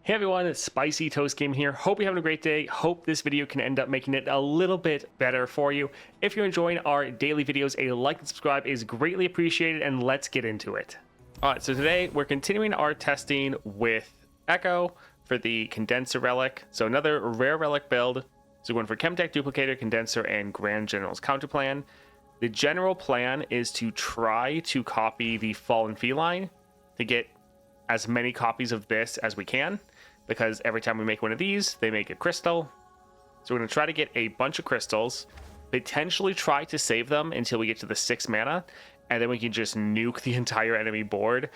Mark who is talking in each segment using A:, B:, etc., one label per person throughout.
A: Hey everyone, it's Spicy Toast Game here. Hope you're having a great day. Hope this video can end up making it a little bit better for you. If you're enjoying our daily videos, a like and subscribe is greatly appreciated, and let's get into it. Alright, so today we're continuing our testing with Ekko for the Condenser Relic. So another rare relic build. So going for Chemtech Duplicator, Condenser, and Grand General's Counterplan. The general plan is to try to copy the Fallen Feline to get as many copies of this as we can, because every time we make one of these, they make a crystal. So we're going to try to get a bunch of crystals, potentially try to save them until we get to the 6 mana, and then we can just nuke the entire enemy board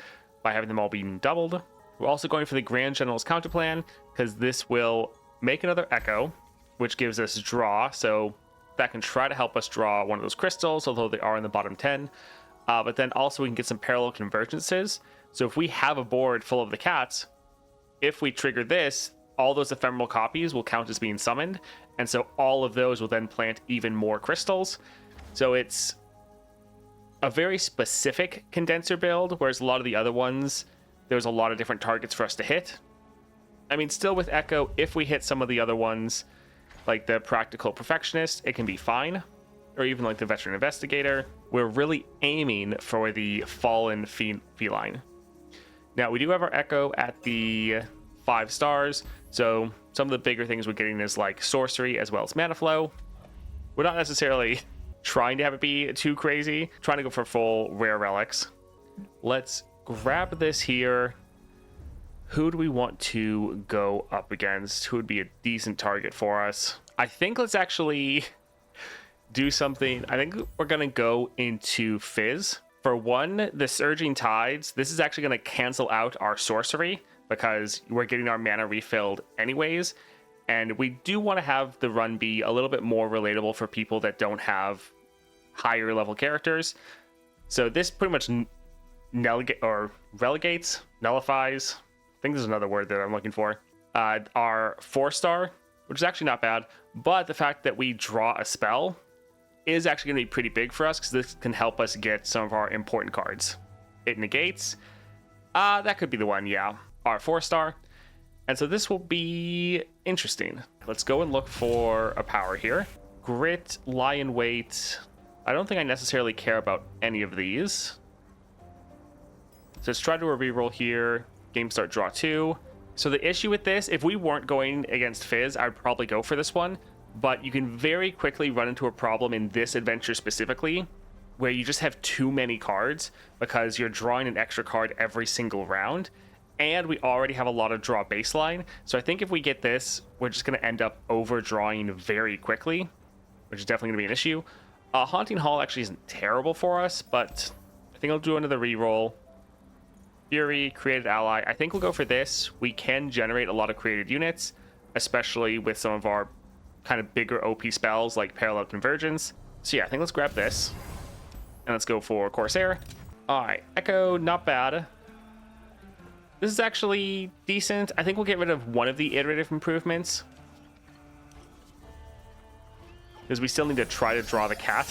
A: by having them all being doubled. We're also going for the Grand General's Counterplan, because this will make another Ekko, which gives us draw, so that can try to help us draw one of those crystals, although they are in the bottom 10. But then also we can get some parallel convergences. So if we have a board full of the cats, if we trigger this, all those ephemeral copies will count as being summoned, and so all of those will then plant even more crystals. So it's a very specific condenser build, whereas a lot of the other ones, there's a lot of different targets for us to hit. I mean, still with Ekko, if we hit some of the other ones, like the Practical Perfectionist, it can be fine, or even like the Veteran Investigator. We're really aiming for the Fallen Feline. Now, we do have our Ekko at the 5 stars, so some of the bigger things we're getting is like sorcery as well as mana flow. We're not necessarily trying to have it be too crazy, trying to go for full rare relics. Let's grab this here. Who do we want to go up against? Who would be a decent target for us? I think let's actually do something. I think we're going to go into Fizz. For one, the Surging Tides, this is actually going to cancel out our sorcery because we're getting our mana refilled anyways. And we do want to have the run be a little bit more relatable for people that don't have higher level characters. So this pretty much relegates, nullifies, I think there's another word that I'm looking for, our 4-star, which is actually not bad. But the fact that we draw a spell is actually going to be pretty big for us, because this can help us get some of our important cards. It negates. That could be the one, yeah. Our 4-star. And so this will be interesting. Let's go and look for a power here. Grit, Lion Weight. I don't think I necessarily care about any of these. So let's try to do a reroll here. Game start, draw 2. So the issue with this, if we weren't going against Fizz, I'd probably go for this one. But you can very quickly run into a problem in this adventure specifically, where you just have too many cards because you're drawing an extra card every single round, and we already have a lot of draw baseline. So I think if we get this, we're just going to end up overdrawing very quickly, which is definitely going to be an issue. Haunting Hall actually isn't terrible for us, but I think I'll do another reroll. Fury, Created Ally. I think we'll go for this. We can generate a lot of created units, especially with some of our kind of bigger OP spells like Parallel Convergence. So yeah, I think let's grab this. And let's go for Corsair. Alright, Ekko, not bad. This is actually decent. I think we'll get rid of one of the iterative improvements, because we still need to try to draw the cat.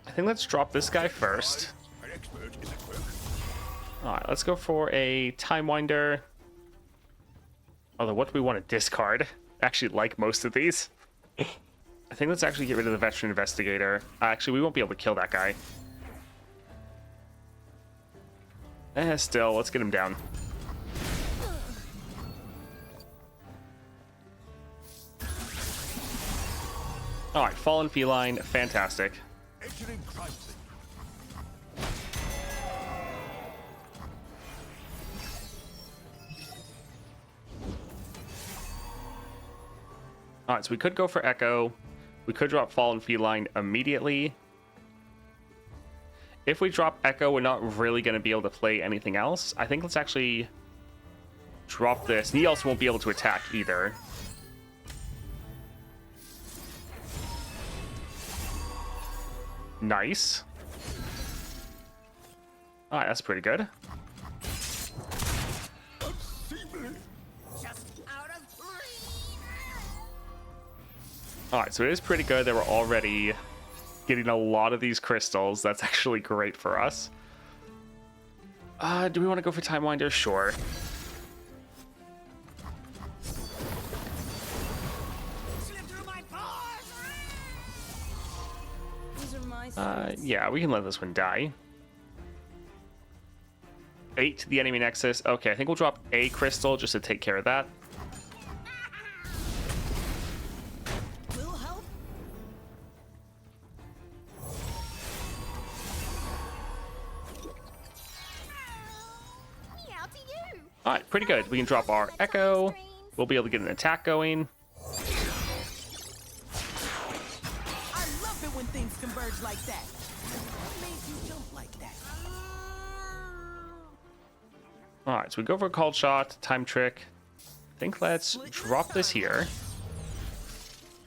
A: I think let's drop this guy first. Alright, let's go for a Time Winder. Although, what do we want to discard? I actually like most of these. I think let's actually get rid of the Veteran Investigator. Actually, we won't be able to kill that guy. Still, let's get him down. Alright, Fallen Feline, fantastic. Alright, so we could go for Ekko. We could drop Fallen Feline immediately. If we drop Ekko, we're not really going to be able to play anything else. I think let's actually drop this. And he also won't be able to attack either. Nice. Alright, that's pretty good. Alright, so it is pretty good that we're already getting a lot of these crystals. That's actually great for us. Do we want to go for Time Winder? Sure. Yeah, we can let this one die. 8 to the enemy nexus. Okay, I think we'll drop a crystal just to take care of that. Alright, pretty good. We can drop our Ekko. We'll be able to get an attack going.
B: I love it when things converge like that. What made you jump like that?
A: Alright, so we go for a called shot, time trick. I think let's drop this here.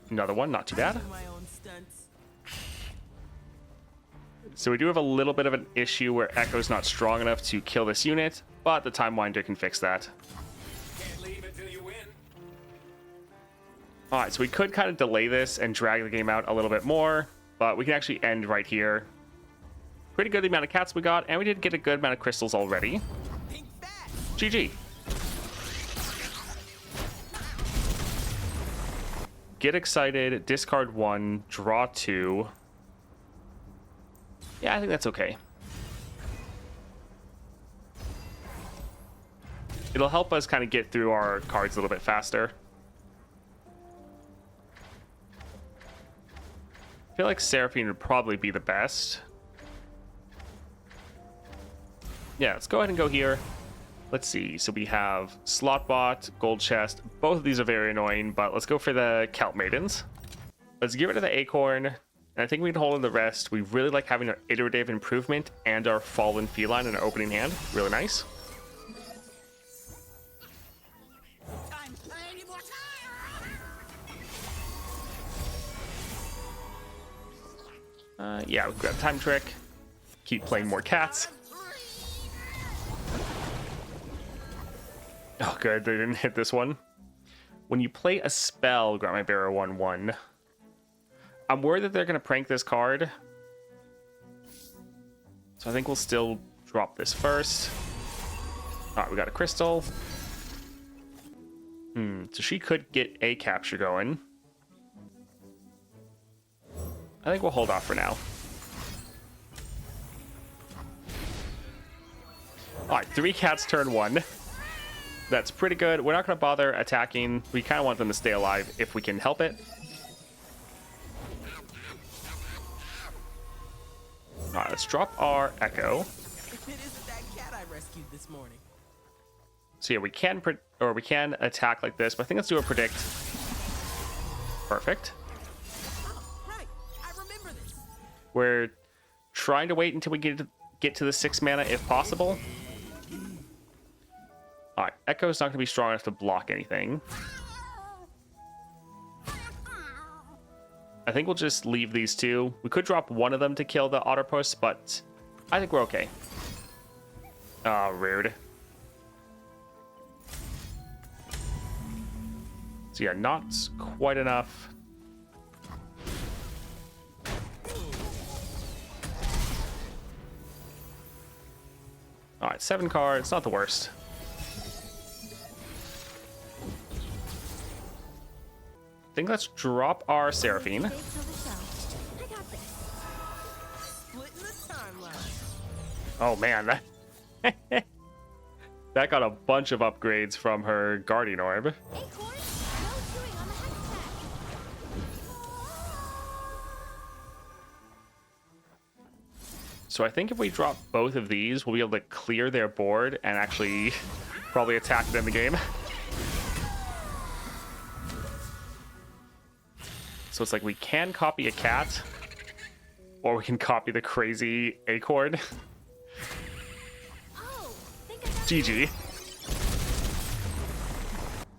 A: Another one, not too bad. So we do have a little bit of an issue where Ekko's not strong enough to kill this unit, but the Time Winder can fix that.
C: Can't leave until you win.
A: Alright, so we could kind of delay this and drag the game out a little bit more, but we can actually end right here. Pretty good the amount of cats we got, and we did get a good amount of crystals already. GG. Get excited, discard 1, draw 2. Yeah, I think that's okay. It'll help us kind of get through our cards a little bit faster. I feel like Seraphine would probably be the best. Yeah, let's go ahead and go here. Let's see. So we have Slotbot, Gold Chest. Both of these are very annoying, but let's go for the Kelp Maidens. Let's get rid of the Acorn. And I think we can hold in the rest. We really like having our Iterative Improvement and our Fallen Feline in our opening hand. Really nice. Yeah, we grab Time Trick. Keep playing more cats. Oh, good. They didn't hit this one. When you play a spell, grab my bearer 1/1. I'm worried that they're going to prank this card. So I think we'll still drop this first. Alright, we got a crystal. So she could get a capture going. I think we'll hold off for now. Alright, 3 cats turn 1. That's pretty good. We're not going to bother attacking. We kind of want them to stay alive if we can help it. Alright, let's drop our Ekko.
B: If it isn't that cat I rescued this morning.
A: So yeah, we can attack like this, but I think let's do a predict. Perfect.
B: Oh, right. I remember this.
A: We're trying to wait until we get to the 6 mana if possible. Alright, Ekko's not going to be strong enough to block anything. I think we'll just leave these 2. We could drop one of them to kill the Otterpuss, but I think we're okay. Oh, rude. So yeah, not quite enough. Alright, 7 cards, not the worst. I think let's drop our Seraphine. Oh man, that got a bunch of upgrades from her Guardian Orb. So I think if we drop both of these, we'll be able to clear their board and actually probably attack it in the game. So it's like we can copy a cat, or we can copy the crazy Acorn. GG.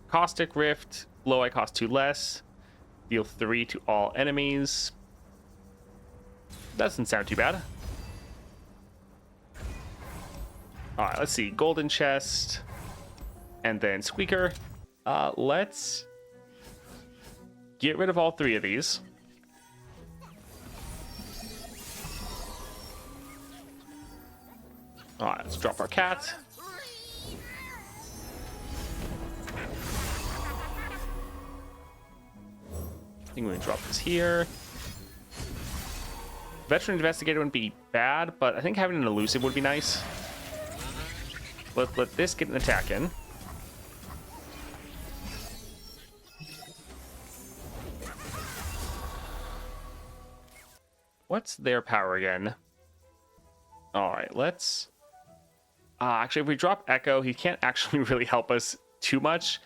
A: Caustic Rift, low I cost 2 less, deal 3 to all enemies. Doesn't sound too bad. Alright, let's see. Golden Chest, and then Squeaker. Let's get rid of all 3 of these. All right, let's drop our cat. I think we can drop this here. Veteran Investigator wouldn't be bad, but I think having an elusive would be nice. Let this get an attack in. What's their power again? All right, let's... actually, if we drop Ekko, he can't actually really help us too much.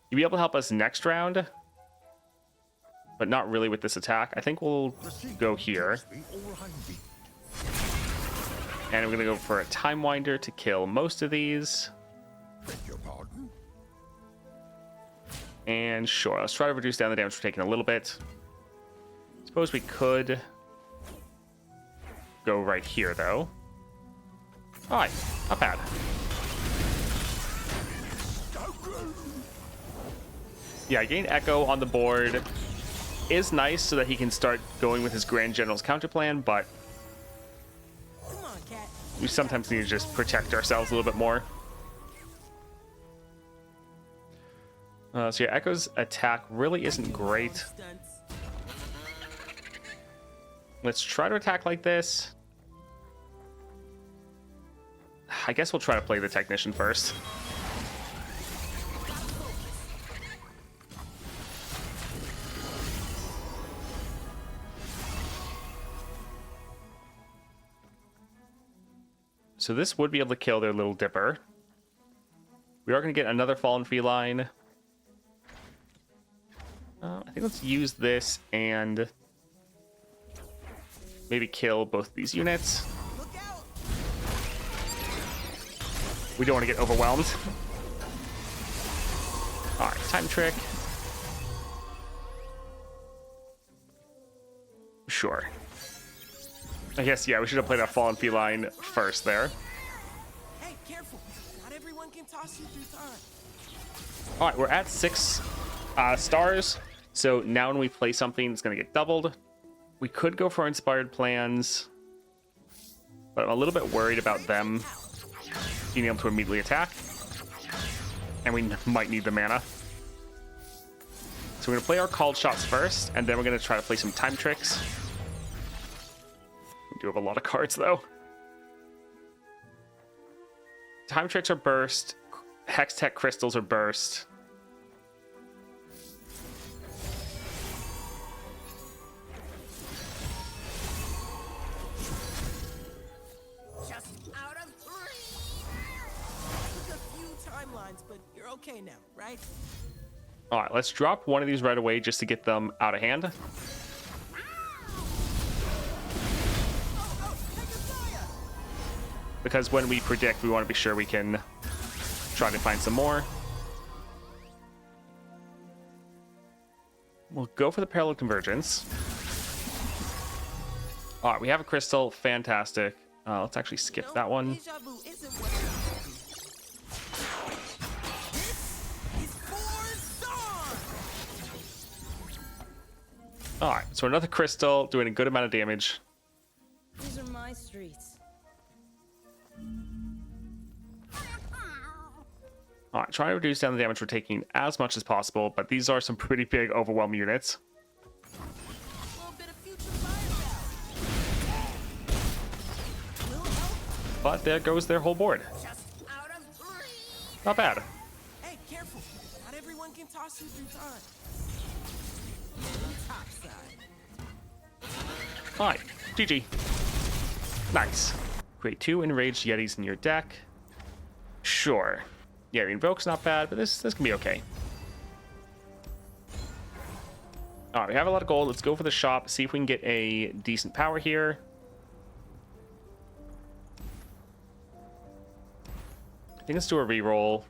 A: He'll be able to help us next round, but not really with this attack. I think we'll go here. And we're going to go for a Time Winder to kill most of these. And sure, let's try to reduce down the damage we're taking a little bit. Suppose we could go right here, though. All right, not bad. Yeah, getting Ekko on the board is nice so that he can start going with his Grand General's counter plan, but
B: Come on, cat.
A: we sometimes need to just protect ourselves a little bit more. So yeah, Ekko's attack really isn't great.
B: Stunts.
A: Let's try to attack like this. I guess we'll try to play the Technician first. So this would be able to kill their little Dipper. We are going to get another Fallen Feline. I think let's use this and maybe kill both of these units.
B: Look out.
A: We don't want to get overwhelmed. All right, Time Trick. Sure. I guess, yeah, we should have played a Fallen Feline first there.
B: Hey, careful. Not everyone can toss you through time.
A: All right, we're at 6 stars. So now when we play something, it's going to get doubled. We could go for Inspired Plans, but I'm a little bit worried about them being able to immediately attack. And we might need the mana. So we're going to play our called shots first, and then we're going to try to play some time tricks. We do have a lot of cards, though. Time tricks are burst. Hex Tech crystals are burst.
B: Just out of three. Took a few timelines, but you're okay now, right?
A: All right, let's drop one of these right away just to get them out of hand. Because when we predict, we want to be sure we can try to find some more. We'll go for the Parallel Convergence. All right, we have a crystal. Fantastic. Let's actually skip that one.
B: Deja vu isn't what it This is for Dawn.
A: All right, so another crystal doing a good amount of damage.
D: These are my streets.
A: All right, trying to reduce down the damage we're taking as much as possible, but these are some pretty big overwhelm units.
B: A little bit of future firepower. Will help.
A: But there goes their whole board.
B: Just out of three.
A: Not bad.
B: Hey, careful. Not everyone can toss you through time. Top side.
A: All right, GG. Nice. Create 2 Enraged Yetis in your deck. Sure. Yeah, Invoke's not bad, but this can be okay. All right, we have a lot of gold. Let's go for the shop, see if we can get a decent power here. I think let's do a reroll.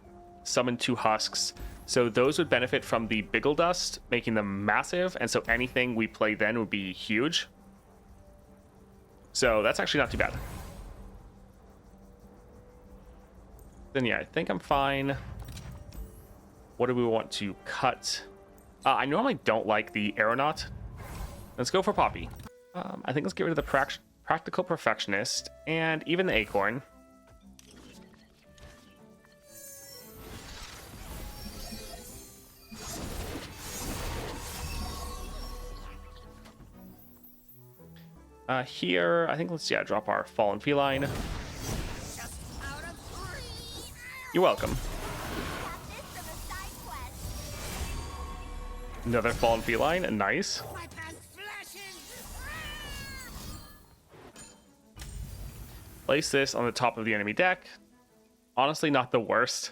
A: Summon 2 husks. So those would benefit from the Biggle Dust, making them massive, and so anything we play then would be huge. So that's actually not too bad. Then yeah, I think I'm fine. What do we want to cut? I normally don't like the Aeronaut. Let's go for Poppy. I think let's get rid of the Practical Perfectionist and even the Acorn. Here, I think let's drop our fallen feline.
B: Just out of reach.
A: You're welcome.
E: Got this from a side quest.
A: Another fallen feline, nice.
B: My path flashes.
A: Place this on the top of the enemy deck. Honestly, not the worst.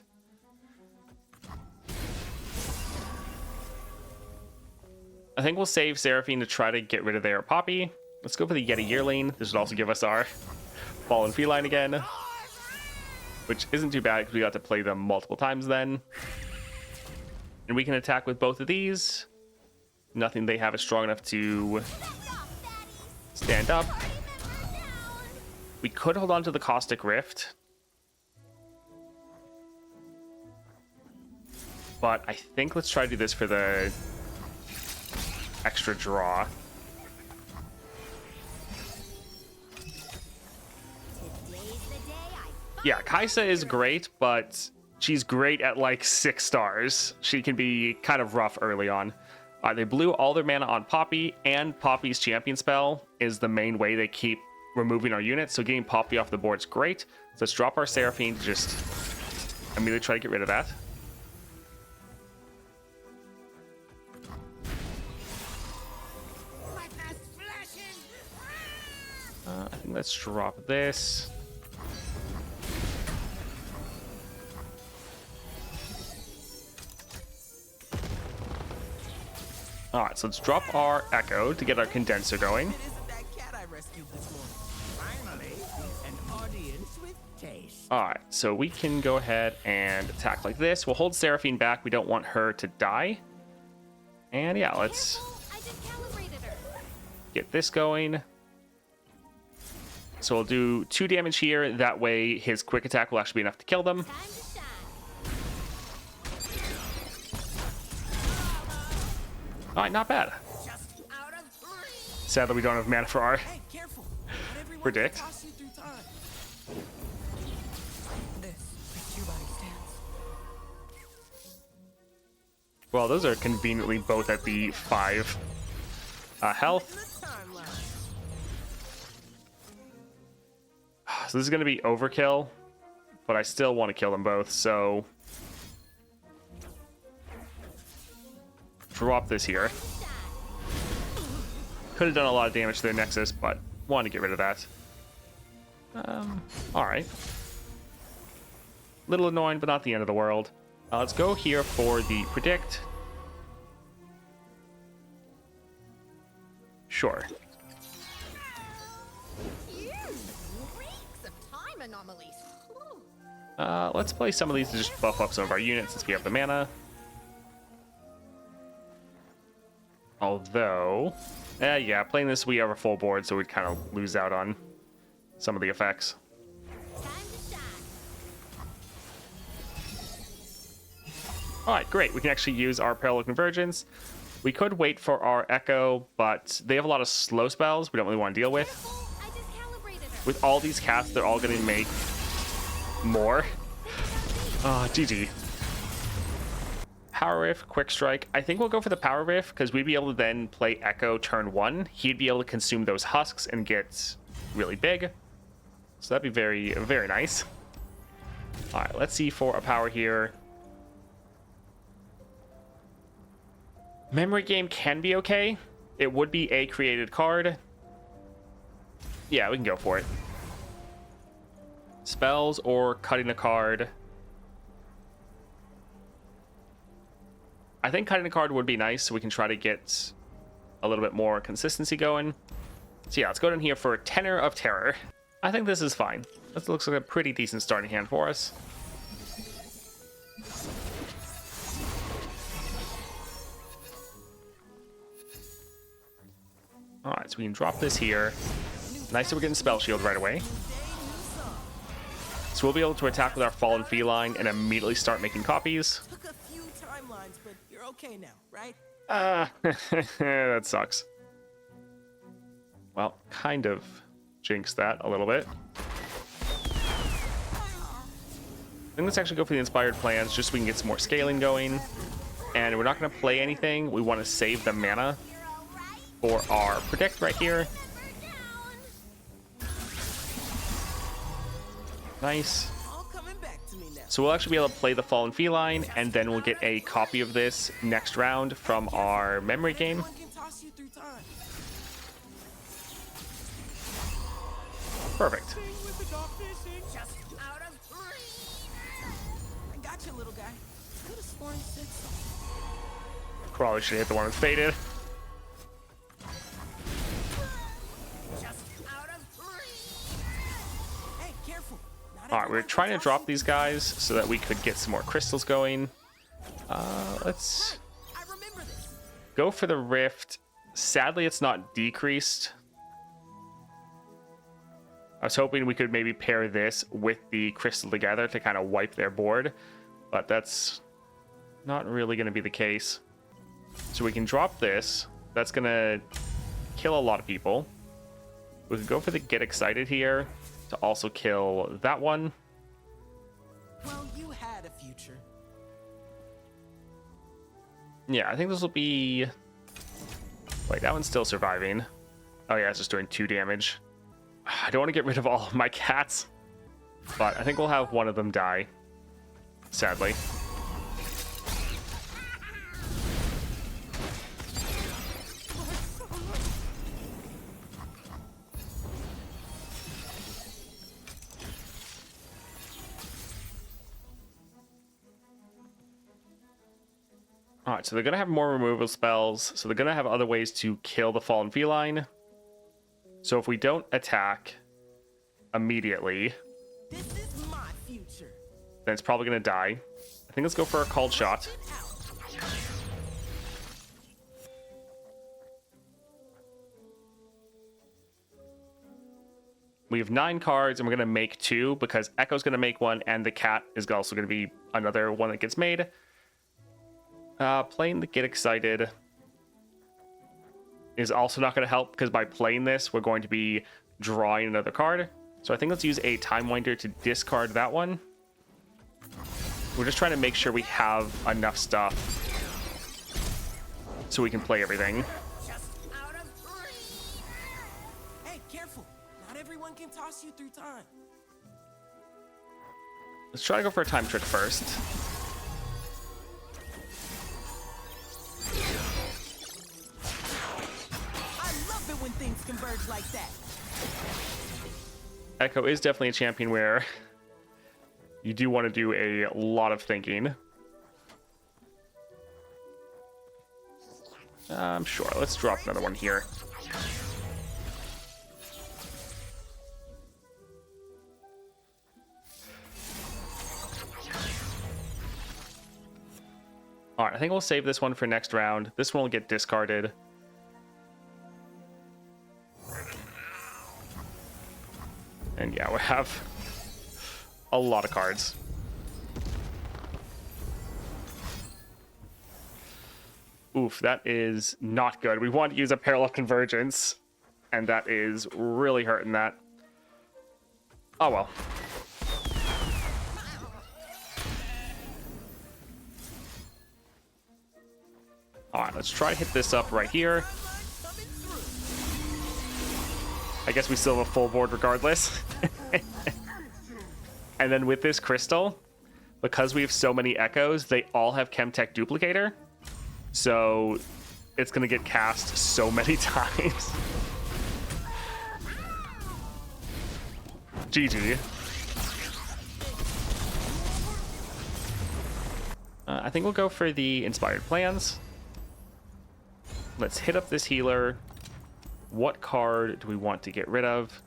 A: I think we'll save Seraphine to try to get rid of their Poppy. Let's go for the Yeti Yearling. This would also give us our fallen feline again, which isn't too bad because we got to play them multiple times then. And we can attack with both of these. Nothing they have is strong enough to stand up. We could hold on to the Caustic Rift, but I think let's try to do this for the extra draw. Yeah, Kaisa is great, but she's great at like 6 stars. She can be kind of rough early on. They blew all their mana on Poppy, and Poppy's champion spell is the main way they keep removing our units, so getting Poppy off the board is great. So let's drop our Seraphine to just immediately try to get rid of that.
B: My path flashes.
A: I think let's drop this. All right, so let's drop our Ekko to get our condenser going.
B: It isn't that cat I rescued this morning. Finally, an audience with taste.
A: All right, so we can go ahead and attack like this. We'll hold Seraphine back. We don't want her to die. And yeah, let's
E: I just calibrated her.
A: get this going. So we'll do 2 damage here. That way his quick attack will actually be enough to kill them.
E: Time to shine.
A: All right, not bad.
B: Just out of reach.
A: Sadly, we don't have mana for our
B: Hey, careful. Not everyone
A: Predict.
B: can toss you through time. This is 2 body stance.
A: Well, those are conveniently both at the 5 health.
B: The timeline.
A: So this is going to be overkill, but I still want to kill them both, so drop this here. Could have done a lot of damage to their Nexus, but wanted to get rid of that. All right. Little annoying, but not the end of the world. Let's go here for the predict. Sure.
E: Reeks of time anomalies. Whew.
A: Let's play some of these to just buff up some of our units since we have the mana. Although, yeah, playing this we have a full board, so we'd kind of lose out on some of the effects.
E: Time to shine.
A: All right, great. We can actually use our Parallel Convergence. We could wait for our Ekko, but they have a lot of slow spells we don't really want to deal with.
E: I just calibrated her.
A: With all these casts, they're all going to make more. GG. Power Rift, Quick Strike. I think we'll go for the Power Rift because we'd be able to then play Ekko turn 1. He'd be able to consume those husks and get really big. So that'd be very, very nice. All right, let's see for a power here. Memory Game can be okay. It would be a created card. Yeah, we can go for it. Spells or cutting a card. I think cutting a card would be nice so we can try to get a little bit more consistency going. So yeah, let's go down here for Tenor of Terror. I think this is fine. This looks like a pretty decent starting hand for us. All right, so we can drop this here. Nice that we're getting Spell Shield right away. So we'll be able to attack with our Fallen Feline and immediately start making copies.
B: Took a few timelines, but you're okay now, right?
A: That sucks. Well, kind of jinxed that a little bit. I think let's actually go for the Inspired Plans just so we can get some more scaling going. And we're not going to play anything. We want to save the mana for our Predict right here. Nice.
B: All coming back to me now.
A: So we'll actually be able to play the Fallen Feline, and then we'll get a copy of this next round from our memory game.
B: Everyone can toss you through time.
A: Perfect.
B: Just out of reach. I got you, little guy. Could have sworn you said something.
A: Probably should hit the one that's faded.
B: Just out of reach. Hey, careful. Not
A: All right, we're
B: everyone
A: trying to
B: can
A: drop
B: toss
A: these guys so that we could get some more crystals going. Let's
B: you. I remember this.
A: go for the rift. Sadly, it's not decreased. I was hoping we could maybe pair this with the crystal together to kind of wipe their board, but that's not really going to be the case. So we can drop this. That's going to kill a lot of people. We could go for the get excited here to also kill that one.
B: Well, you had a future.
A: Yeah, I think this will be... Wait, that one's still surviving. Oh yeah, it's just doing 2 damage. I don't want to get rid of all of my cats, but I think we'll have one of them die, sadly. All right, so they're going to have more removal spells, so they're going to have other ways to kill the Fallen Feline. So if we don't attack immediately,
B: This is my future.
A: then it's probably going to die. I think let's go for a called shot. We have 9 cards, and we're going to make 2 because Ekko's going to make one, and the cat is also going to be another one that gets made. Playing the Get Excited is also not going to help because by playing this, we're going to be drawing another card. So I think let's use a Time Winder to discard that one. We're just trying to make sure we have enough stuff so we can play everything.
B: Just out of reach. Hey, careful. Not everyone can toss you through time.
A: Let's try to go for a Time Trick first.
B: I love it when things converge like that.
A: Ekko is definitely a champion where you do want to do a lot of thinking. Sure, let's drop another one here. Alright, I think we'll save this one for next round. This one will get discarded. And yeah, we have a lot of cards. Oof, that is not good. We want to use a Parallel Convergence, and that is really hurting that. Oh well. Alright, let's try to hit this up right here.
B: Coming through.
A: I guess we still have a full board regardless. And then with this crystal, because we have so many Echoes, they all have Chemtech Duplicator. So it's going to get cast so many times. GG. I think we'll go for the Inspired Plans. Let's hit up this healer. What card do we want to get rid of?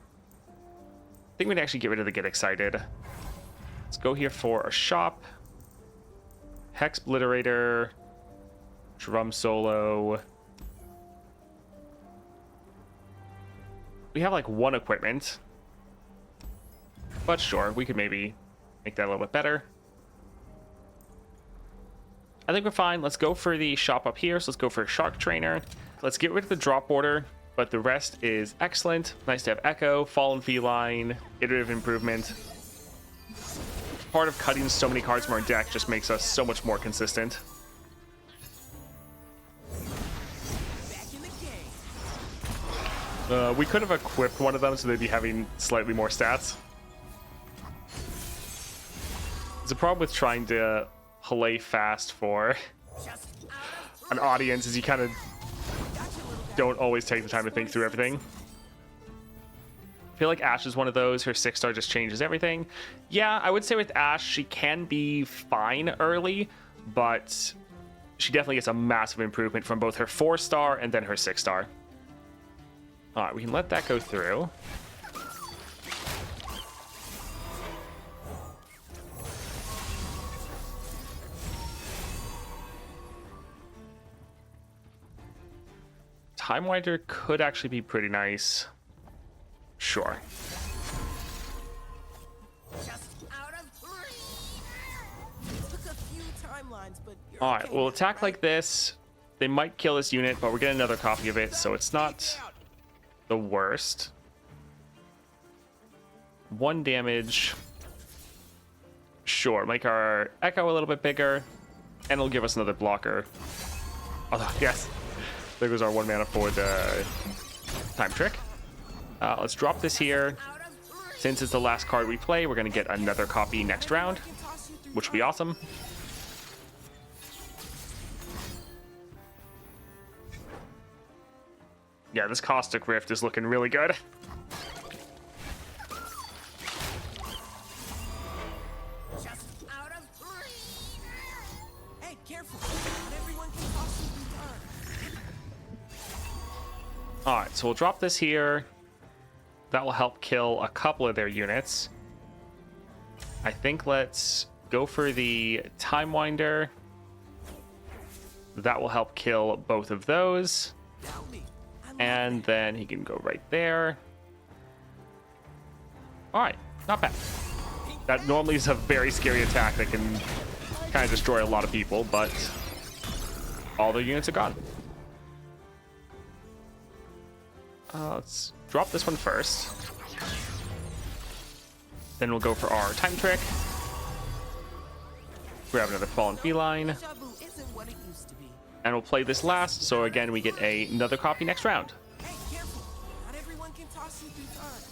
A: I think we'd actually get rid of the Get Excited. Let's go here for a shop. Hex Obliterator. Drum Solo. We have like 1 equipment. But sure, we could maybe make that a little bit better. I think we're fine. Let's go for the shop up here. So let's go for a Shark Trainer. Let's get rid of the drop border, but the rest is excellent. Nice to have Ekko, Fallen Feline, Iterative Improvement. Part of cutting so many cards from our deck just makes us so much more consistent.
B: Back in the game.
A: We could have equipped one of them so they'd be having slightly more stats. There's a problem with trying to play fast for
B: Just out of
A: an audience is you kind of
B: Gotcha, little guy.
A: don't always take the time to think through everything. I feel like Ash is one of those. Her 6-star just changes everything. Yeah, I would say with Ash, she can be fine early, but she definitely gets a massive improvement from both her 4-star and then her 6-star. All right, we can let that go through. Time Winder could actually be pretty nice. Sure.
B: Just out of three. Took a few timelines, but you're
A: All right,
B: okay
A: we'll
B: now,
A: attack
B: right?
A: like this. They might kill this unit, but we're getting another copy of it, so it's not the worst. 1 damage. Sure, make our Echo a little bit bigger, and it'll give us another blocker. Although, yes, there goes our 1 mana for the time trick. Let's drop this here.
B: Out of three.
A: Since it's the last card we play, we're going to get another copy next round,
B: I can toss you through
A: which will be awesome. Yeah, this Caustic Rift is looking really good.
B: Just out of three. Hey, careful. Not everyone can toss you through time.
A: All right, so we'll drop this here. That will help kill a couple of their units. I think let's go for the Time Winder. That will help kill both of those.
B: Doubt me. I love
A: And then he can go right there. All right, not bad. That normally is a very scary attack that can kind of destroy a lot of people, but all their units are gone. Let's drop this one first. Then we'll go for our time trick. Grab another fallen feline.
B: Deja vu isn't what it used to be.
A: And we'll play this last, so again we get another copy next round.
B: Hey, careful. Not everyone can toss you through time.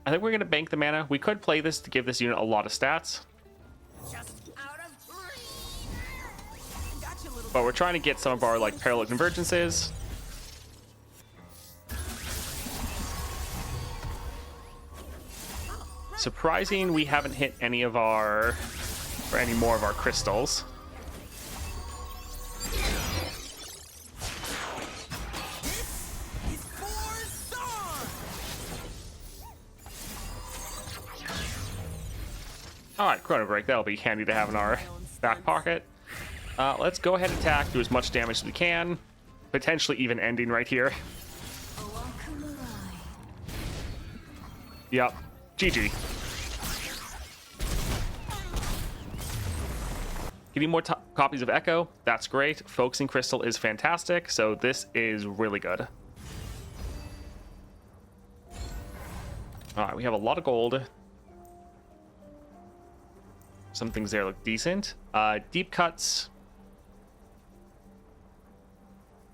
A: I think we're going to bank the mana. We could play this to give this unit a lot of stats,
B: Just out of three. Gotcha, little
A: but we're trying to get some of our like parallel convergences. Surprising, we haven't hit any of our, or any more of our crystals.
B: It's for Zon.
A: All right, Chrono Break, that'll be handy to have in our back pocket. Let's go ahead and attack, do as much damage as we can, potentially even ending right here. Yep, GG. Getting more copies of Echo, that's great. Focusing Crystal is fantastic, so this is really good. All right, we have a lot of gold. Some things there look decent. Deep Cuts.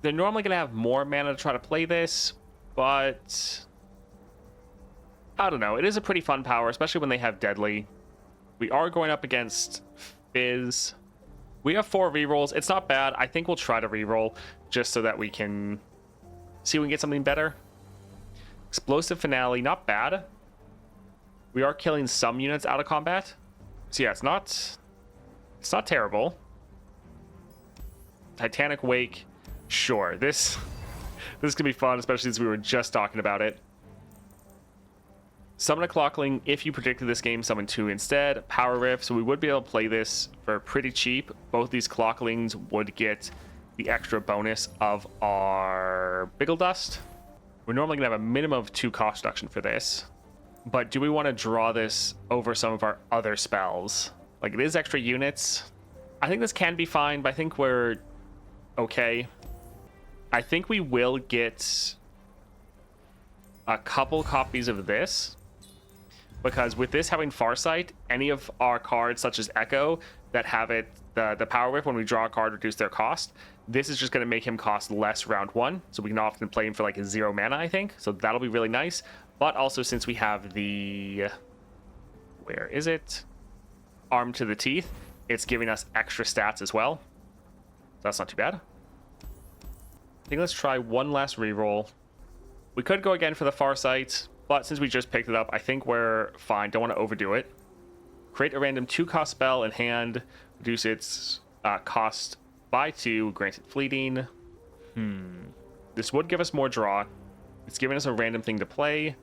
A: They're normally going to have more mana to try to play this, but I don't know. It is a pretty fun power, especially when they have Deadly. We are going up against Fizz. We have 4 rerolls. It's not bad. I think we'll try to reroll just so that we can see if we can get something better. Explosive Finale, not bad. We are killing some units out of combat. So yeah, it's not terrible. Titanic Wake, sure. This is gonna be fun, especially since we were just talking about it. Summon a Clockling. If you predicted this game, summon 2 instead. Power Rift, so we would be able to play this for pretty cheap. Both these Clocklings would get the extra bonus of our Biggle Dust. We're normally gonna have a minimum of 2 cost reduction for this. But do we want to draw this over some of our other spells? Like, it is extra units. I think this can be fine, but I think we're okay. I think we will get a couple copies of this. because with this having Farsight, any of our cards such as Ekko that have it the power whip, when we draw a card, reduce their cost. This is just going to make him cost less round 1, so we can often play him for like a 0 mana, I think. So that'll be really nice. But also, since we have the, where is it? Arm to the teeth, it's giving us extra stats as well. So that's not too bad. I think let's try one last reroll. We could go again for the Farsight, but since we just picked it up, I think we're fine. Don't want to overdo it. Create a random 2-cost spell in hand, reduce its cost by 2, granted fleeting. This would give us more draw. It's giving us a random thing to play.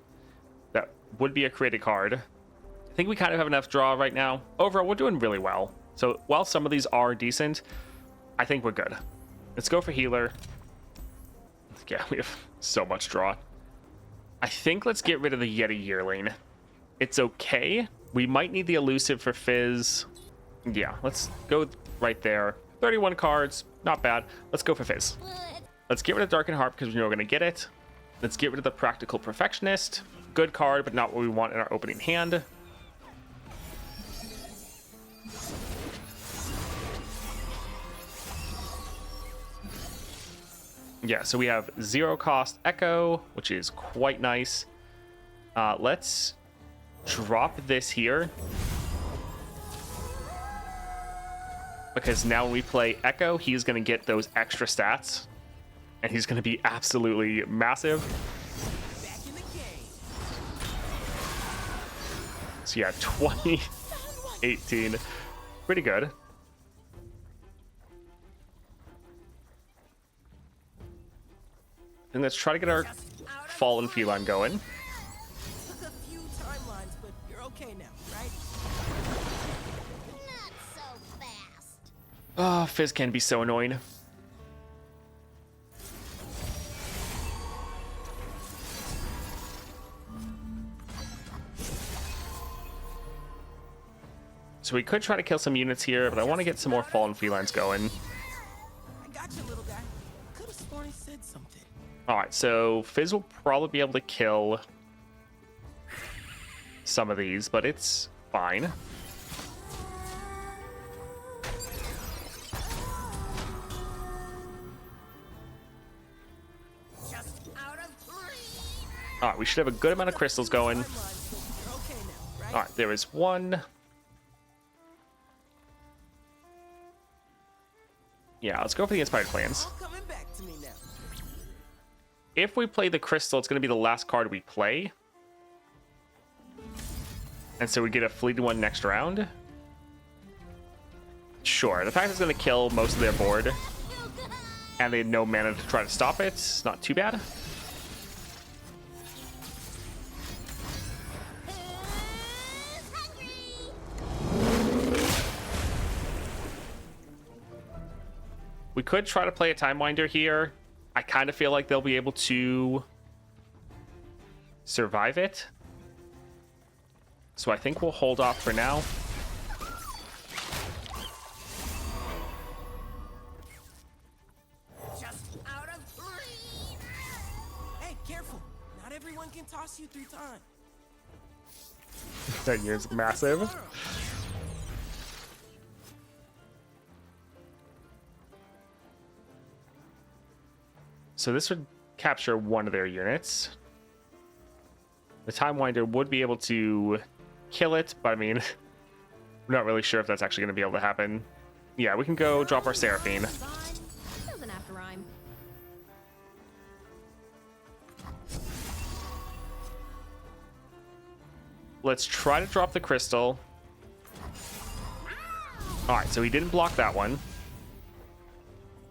A: That would be a created card. I think we kind of have enough draw right now. Overall, we're doing really well. So while some of these are decent, I think we're good. Let's go for healer. Yeah, we have so much draw. I think let's get rid of the Yeti Yearling. It's okay. We might need the elusive for Fizz. Yeah, let's go right there. 31 cards, not bad. Let's go for Fizz. Let's get rid of Darkened Heart because we know we're going to get it. Let's get rid of the Practical Perfectionist. Good card, but not what we want in our opening hand. Yeah, so we have 0-cost Ekko, which is quite nice. Let's drop this here. Because now when we play Ekko, he's going to get those extra stats. And he's going to be absolutely massive.
B: Back in the game.
A: So yeah, 20, 18. Pretty good. And let's try to get our Fallen Feline going.
B: Took a few timelines, but you're okay now, right?
E: Not so fast.
A: Oh, Fizz can be so annoying. So we could try to kill some units here, but I want to get some more Fallen Felines going.
B: I got you, little guy. Could have sworn he said something.
A: Alright, so Fizz will probably be able to kill some of these, but it's fine.
B: Just out of three.
A: Alright, we should have a good amount of crystals going.
B: Timelines, you're okay now, right?
A: Alright, there is one. Yeah, let's go for the Inspired Plans.
B: All coming back to me now.
A: If we play the crystal, it's going to be the last card we play. And so we get a fleeting one next round. Sure, the fact it's going to kill most of their board, and they had no mana to try to stop it, it's not too bad. We could try to play a Time Winder here. I kind of feel like they'll be able to survive it. So I think we'll hold off for now.
B: Just out of three. Hey, careful. Not everyone can toss you 3 times.
A: That year's massive. So this would capture one of their units. The Time Winder would be able to kill it, but I mean, we're not really sure if that's actually going to be able to happen. Yeah, we can go drop our Seraphine.
E: Doesn't have to rhyme.
A: Let's try to drop the crystal. Alright, so he didn't block that one.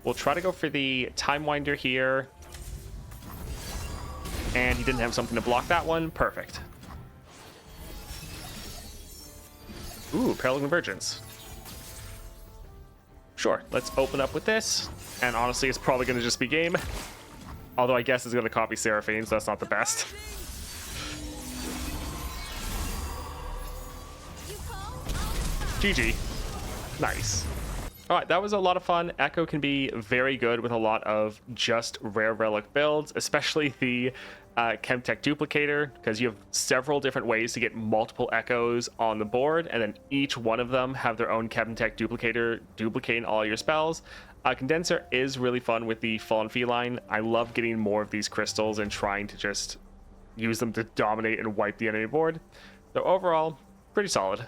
A: We'll try to go for the Time Winder here. And he didn't have something to block that one. Perfect. Ooh, Parallel Convergence. Sure, let's open up with this. And honestly, it's probably going to just be game. Although I guess it's going to copy Seraphine, so that's not the best.
E: You call?
A: GG. Nice. All right, that was a lot of fun. Ekko can be very good with a lot of just rare relic builds, especially the Chemtech duplicator, because you have several different ways to get multiple Echoes on the board, and then each one of them have their own Chemtech duplicator duplicating all your spells. Condenser is really fun with the Fallen Feline. I love getting more of these crystals and trying to just use them to dominate and wipe the enemy board. So overall, pretty solid.